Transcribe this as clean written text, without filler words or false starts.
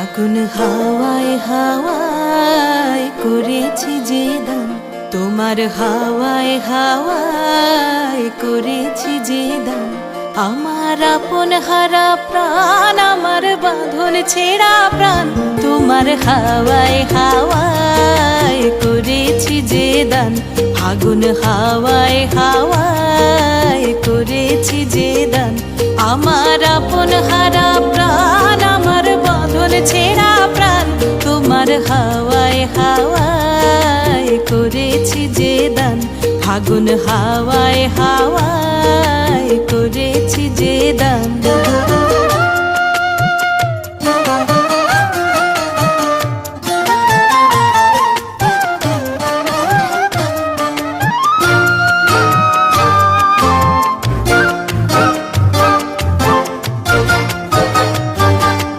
ফাগুন হাওয়ায় হাওয়ায় করেছি যে দান, তোমার হাওয়ায় হাওয়ায় করেছি যে দান। আমার আপন হারা প্রাণ, আমার বাঁধন ছেঁড়া প্রাণ, তোমার হাওয়ায় হাওয়ায় করেছি যে দান। ফাগুন হাওয়ায় হাওয়ায় করেছি যে দান। আমার আপন হারা প্রাণ, আমার বাঁধন ছেঁড়া প্রাণ, তোমার হাওয়ায় হাওয়ায় করেছি যে দান। ফাগুন হাওয়ায় হাওয়ায় করেছি যে দান।